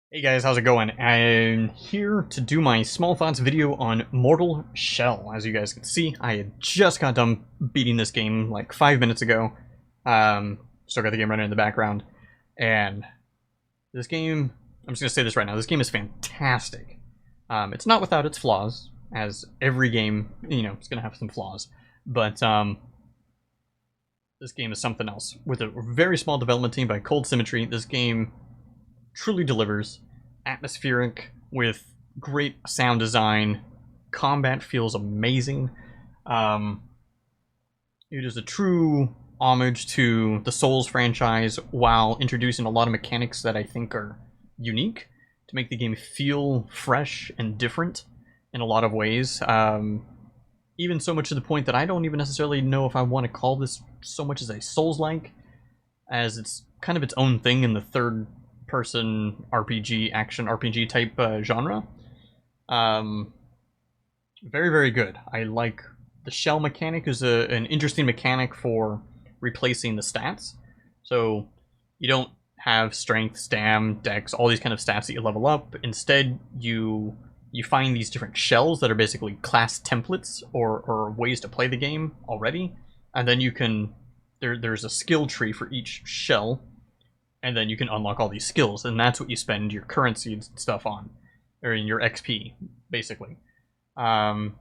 Hey guys, how's it going? I'm here to do my small thoughts video on Mortal Shell. As you guys can see, I had just got done beating this game like 5 minutes ago. Still got the game running in the background. And this game, I'm just going to say this right now, this game is fantastic. It's not without its flaws, as every game, it's going to have some flaws. But this game is something else. With a very small development team by Symmetry, this game truly delivers. Atmospheric with great sound design. Combat feels amazing. It is a true homage to the Souls franchise while introducing a lot of mechanics that I think are unique to make the game feel fresh and different in a lot of ways. Even so much to the point that I don't even necessarily know if I want to call this so much as a Souls-like, as it's kind of its own thing in the third person RPG, action RPG type genre. Very, very good. I like the shell mechanic is an interesting mechanic for replacing the stats. So you don't have strength, stam, dex, all these kind of stats that you level up. Instead, you find these different shells that are basically class templates or ways to play the game already, and then you can there's a skill tree for each shell, and then you can unlock all these skills, and that's what you spend your currency and stuff on, or in your XP, basically. And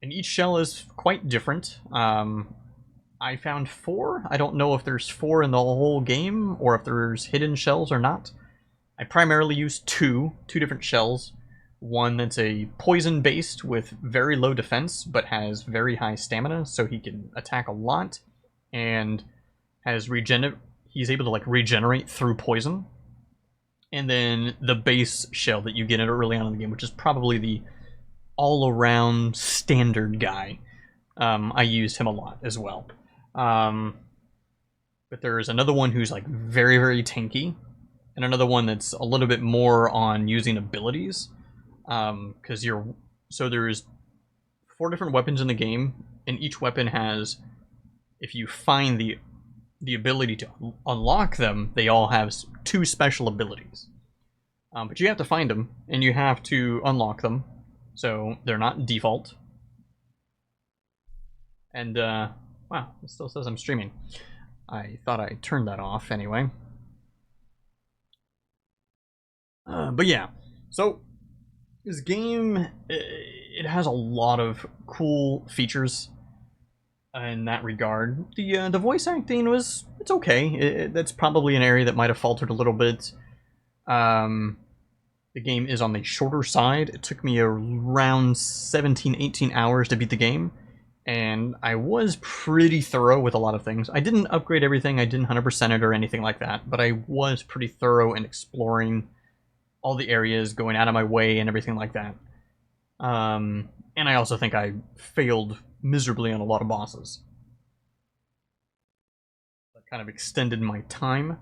each shell is quite different. I found 4. I don't know if there's 4 in the whole game, or if there's hidden shells or not. I primarily use two different shells. One that's a poison-based with very low defense, but has very high stamina, so he can attack a lot, and has he's able to like regenerate through poison. And then the base shell that you get early on in the game, which is probably the all-around standard guy. I used him a lot as well. But there's another one who's like very, very tanky, and another one that's a little bit more on using abilities. So there's 4 different weapons in the game, and each weapon has, if you find the ability to unlock them, they all have 2 special abilities. But you have to find them, and you have to unlock them, so they're not default. And, wow, it still says I'm streaming. I thought I turned that off anyway. But yeah, so this game, it has a lot of cool features in that regard. The voice acting it's okay. That's probably an area that might have faltered a little bit. The game is on the shorter side. It took me around 17-18 hours to beat the game, and I was pretty thorough with a lot of things. I didn't upgrade everything, I didn't 100% it or anything like that, but I was pretty thorough in exploring all the areas, going out of my way and everything like that. And I also think I failed miserably on a lot of bosses. That kind of extended my time.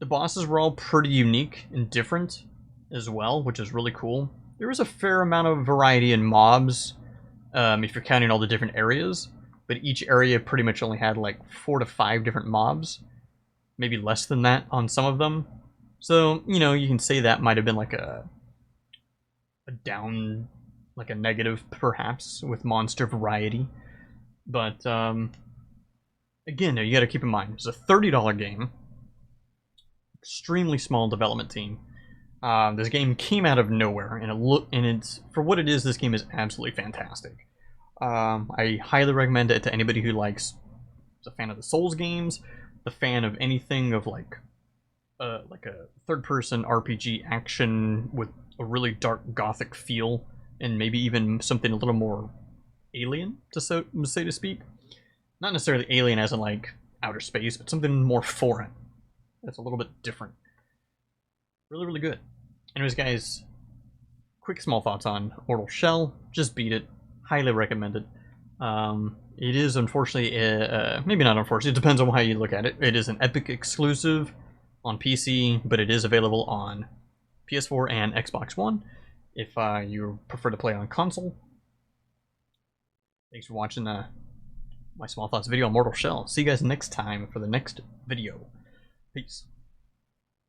The bosses were all pretty unique and different as well, which is really cool. There was a fair amount of variety in mobs, if you're counting all the different areas, but each area pretty much only had like 4 to 5 different mobs, maybe less than that on some of them. So, you can say that might have been like a down, like a negative perhaps, with monster variety. But, again, you gotta keep in mind, it's a $30 game, extremely small development team. This game came out of nowhere, and it's for what it is. This game is absolutely fantastic. I highly recommend it to anybody who is a fan of the Souls games, the fan of anything of like a third-person RPG action with a really dark gothic feel, and maybe even something a little more alien, to say to speak. Not necessarily alien as in like outer space, but something more foreign. That's a little bit different. Really, really good. Anyways, guys, quick small thoughts on Mortal Shell. Just beat it. Highly recommend it. It is unfortunately, maybe not unfortunately, it depends on how you look at it. It is an Epic exclusive on PC, but it is available on PS4 and Xbox One if you prefer to play on console. Thanks for watching my small thoughts video on Mortal Shell. See you guys next time for the next video. Peace.